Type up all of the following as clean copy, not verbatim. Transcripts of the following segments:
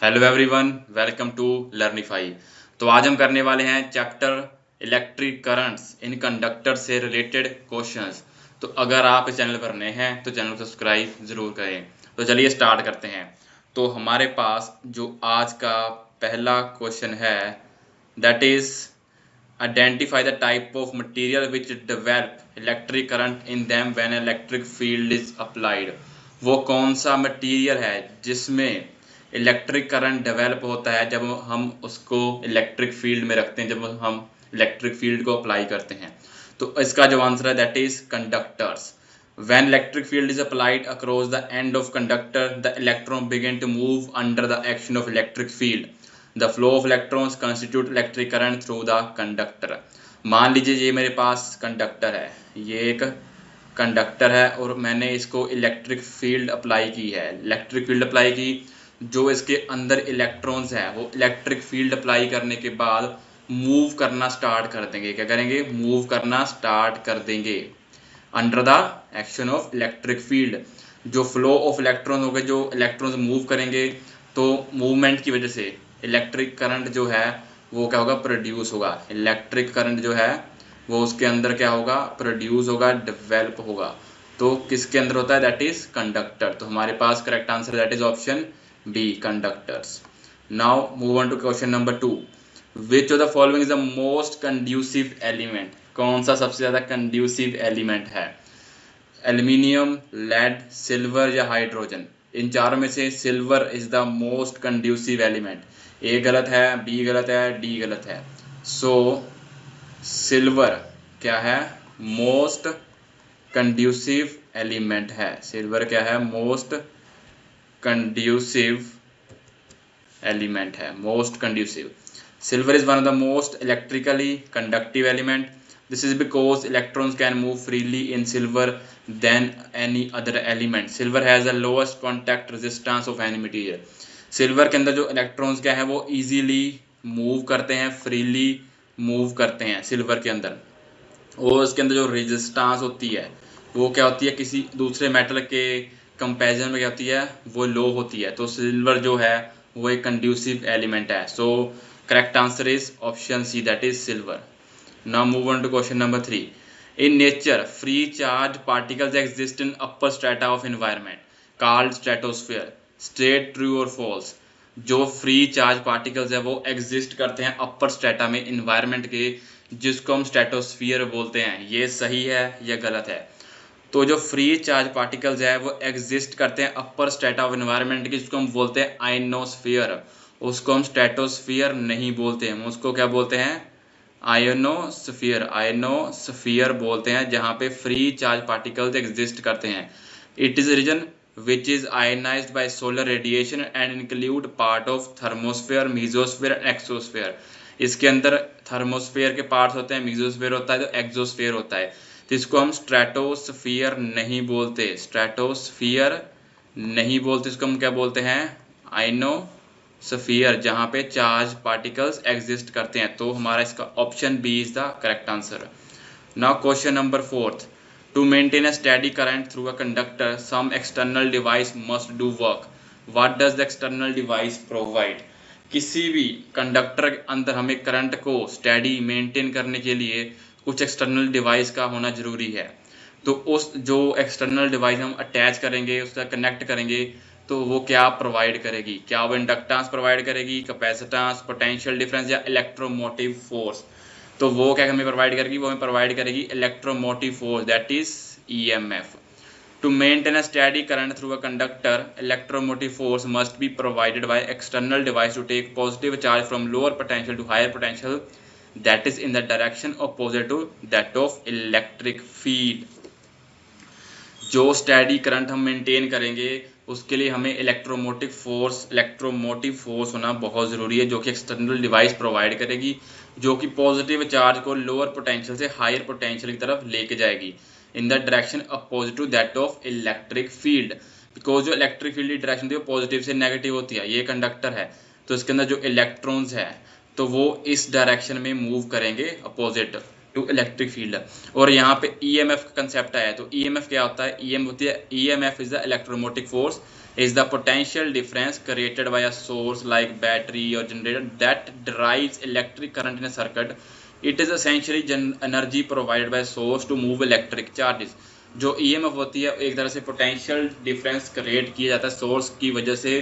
Hello everyone, welcome to Learnify. तो आज हम करने वाले हैं chapter electric currents in conductor से रिलेटेड क्वेश्चंस। तो अगर आप इस चैनल पर नए हैं तो चैनल को सब्सक्राइब जरूर करें। तो चलिए स्टार्ट करते हैं। तो हमारे पास जो आज का पहला क्वेश्चन है that is identify the type of material which develop electric current in them when electric field is applied. वो कौन सा मटेरियल है जिसमें इलेक्ट्रिक करंट डेवलप होता है जब हम उसको इलेक्ट्रिक फील्ड में रखते हैं, जब हम इलेक्ट्रिक फील्ड को अप्लाई करते हैं। तो इसका जो आंसर है that is conductors. When electric field is applied across the end of conductor, the electron begin to move under the action of electric field. The flow of electrons constitute electric current through the conductor. मान लीजिए ये मेरे पास conductor है, ये एक conductor है और मैंने इसको इलेक्ट्रिक फील्ड अप्लाई की है। इलेक्ट्रिक फील्ड अप्लाई की, जो इसके अंदर इलेक्ट्रॉन्स हैं वो इलेक्ट्रिक फील्ड अप्लाई करने के बाद मूव करना स्टार्ट कर देंगे। क्या करेंगे? मूव करना स्टार्ट कर देंगे under the action of electric field. जो फ्लो ऑफ इलेक्ट्रॉन होगा, जो इलेक्ट्रॉन्स मूव करेंगे, तो मूवमेंट की वजह से इलेक्ट्रिक करंट जो है वो क्या होगा? प्रोड्यूस होगा। इलेक्ट्रिक करंट जो है वो उसके अंदर क्या होगा? प्रोड्यूस होगा, डेवलप होगा। तो किसके अंदर होता है? That is conductor. तो हमारे पास correct answer that is option B, conductors. Now move on to question number 2। Which of the following is the most conducive element? कौन सा सबसे ज्यादा कंड्यूसिव एलिमेंट है? एल्यूमिनियम, लेड, सिल्वर या हाइड्रोजन? इन चारों में से silver is the most conducive element. A गलत है, बी गलत है, डी गलत है। सो सिल्वर क्या है? मोस्ट कंड्यूसिव एलिमेंट है। सिल्वर क्या है? मोस्ट कंड्यूसिव एलिमेंट है, most conducive. Silver is one of the most electrically conductive element. This is because electrons can move freely in silver than any other element. Silver has the lowest contact resistance of any material. Silver के अंदर जो electrons क्या है वो easily move करते हैं, freely move करते हैं सिल्वर के अंदर। और उसके अंदर जो रेजिस्टेंस होती है वो क्या होती है? किसी दूसरे मेटल के कंपैरिजन में क्या होती है? वो लो होती है। तो सिल्वर जो है वो एक कंड्यूसिव एलिमेंट है। सो correct answer is option C, that is silver. Now move on to question number 3. In nature, free charge particles exist in upper strata of environment called stratosphere. Straight, true or false? जो free charge particles है वो exist करते हैं अपर strata में environment के, जिसको हम stratosphere बोलते हैं। ये सही है या गलत है? तो जो फ्री चार्ज पार्टिकल्स है वो एग्जिस्ट करते हैं अपर स्ट्रेटा ऑफ एनवायरनमेंट की, जिसको हम बोलते हैं आयनोस्फीयर। उसको हम स्ट्रेटोस्फियर नहीं बोलते हैं, उसको क्या बोलते हैं? आयनोस्फीयर। आयनोस्फीयर बोलते हैं जहाँ पे फ्री चार्ज पार्टिकल्स एग्जिस्ट करते हैं। It is region which is ionized by solar radiation and include part of thermosphere, mesosphere and exosphere. इसके अंदर थर्मोस्फेयर के पार्ट्स होते हैं, मीजोस्फेयर होता है, तो एक्सोस्फेयर होता है। तो इसको हम स्ट्रेटोस्फियर नहीं बोलते, स्ट्रेटोस्फियर नहीं बोलते, इसको हम क्या बोलते हैं? आइनोस्फियर, जहाँ पे चार्ज पार्टिकल्स एग्जिस्ट करते हैं। तो हमारा इसका option b is the correct answer. Now question number 4। To maintain a steady current through a conductor, some external device must do work. What does the external device provide? किसी भी conductor के अंदर हमें करंट को steady maintain करने के लिए कुछ एक्सटर्नल डिवाइस का होना जरूरी है। तो उस जो एक्सटर्नल डिवाइस हम अटैच करेंगे, उसका कनेक्ट करेंगे, तो वो क्या प्रोवाइड करेगी? क्या वो इंडक्टेंस प्रोवाइड करेगी, कैपेसिटेंस, पोटेंशियल डिफरेंस या इलेक्ट्रोमोटिव फोर्स? तो वो क्या हमें प्रोवाइड करेगी? वो हमें प्रोवाइड करेगी electromotive force, that is EMF. To maintain a steady current through a conductor, electromotive force must be provided by external device to take positive charge from lower potential to higher potential, that is in the direction opposite to that of electric field. जो steady current हम maintain करेंगे उसके लिए हमें electromotive force होना बहुत ज़रूरी है, जो कि एक्सटर्नल डिवाइस प्रोवाइड करेगी, जो कि पॉजिटिव चार्ज को लोअर पोटेंशियल से हायर पोटेंशियल की तरफ लेके जाएगी in the direction opposite to that of electric field. Because जो इलेक्ट्रिक फील्ड की डायरेक्शन होती है पॉजिटिव से नेगेटिव होती है। ये कंडक्टर है तो इसके अंदर जो इलेक्ट्रॉन्स है तो वो इस डायरेक्शन में मूव करेंगे अपोजिट टू इलेक्ट्रिक फील्ड। और यहाँ पे ईएमएफ का कंसेप्ट आया है। तो ईएमएफ क्या होता है? ईएमएफ होती है, EMF is the electromotive force is the potential difference created by a source like battery or generator that drives electric current in a circuit. It is essentially energy provided by source to move electric charges. जो EMF होती है एक तरह से potential difference create किया जाता है source की वजह से,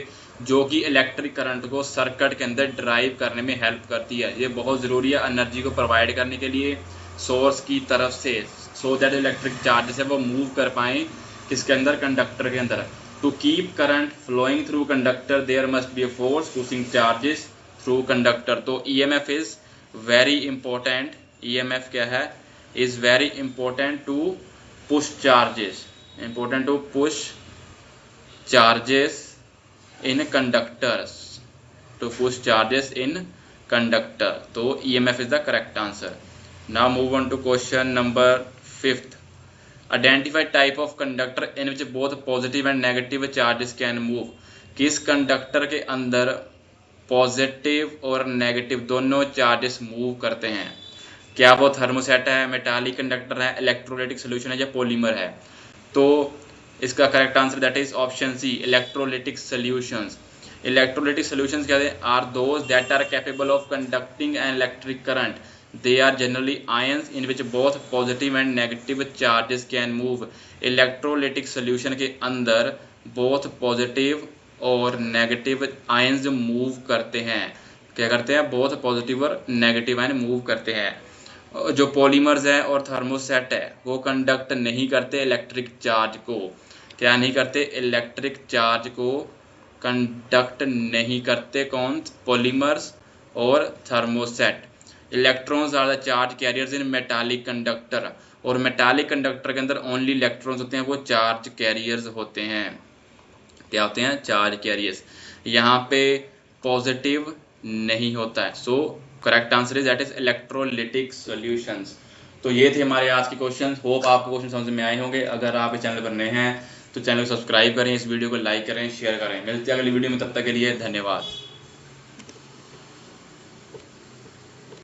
जो कि इलेक्ट्रिक करंट को सर्किट के अंदर ड्राइव करने में हेल्प करती है। ये बहुत ज़रूरी है एनर्जी को प्रोवाइड करने के लिए सोर्स की तरफ से, सो दैट इलेक्ट्रिक चार्जेस है वो मूव कर पाएँ किसके अंदर, कंडक्टर के अंदर। To keep current flowing through conductor there must be a force pushing charges through conductor. तो EMF is very important, EMF क्या है, is very important to push charges, important to push charges in conductors, to push charges in conductor. तो EMF is the correct answer. Now move on to question number 5th। Identify type of conductor in which both positive and negative charges can move. किस conductor के अंदर positive और negative दोनों charges move करते हैं? क्या वो थर्मोसेट है, मेटालिक कंडक्टर है, इलेक्ट्रोलाइटिक सोल्यूशन है या पॉलीमर है? तो इसका correct answer that is option c, electrolytic solutions. Electrolytic solutions क्या है? Are those that are capable of conducting an electric current. They are generally ions in which both positive and negative charges can move. Electrolytic solution के अंदर both positive और negative ions move करते हैं। क्या करते हैं? बोथ पॉजिटिव और negative ion move करते हैं। जो पॉलीमर्स है और थर्मोसेट है वो कंडक्ट नहीं करते इलेक्ट्रिक चार्ज को। क्या नहीं करते? इलेक्ट्रिक चार्ज को कंडक्ट नहीं करते। कौन? पॉलीमर्स और thermoset. Electrons are the charge carriers in metallic conductor, और मेटालिक कंडक्टर के अंदर ओनली इलेक्ट्रॉन्स होते हैं, वो चार्ज कैरियर्स होते हैं। क्या होते हैं? Charge carriers. यहाँ पे पॉजिटिव नहीं होता है। So correct answer is that is electrolytic solutions. तो ये थे हमारे आज के क्वेश्चंस। होप आपको क्वेश्चन समझ में आए होंगे। अगर आप इस चैनल पर नए हैं तो चैनल को सब्सक्राइब करें, इस वीडियो को लाइक करें, शेयर करें। मिलते हैं अगली वीडियो में, तब तक के लिए धन्यवाद।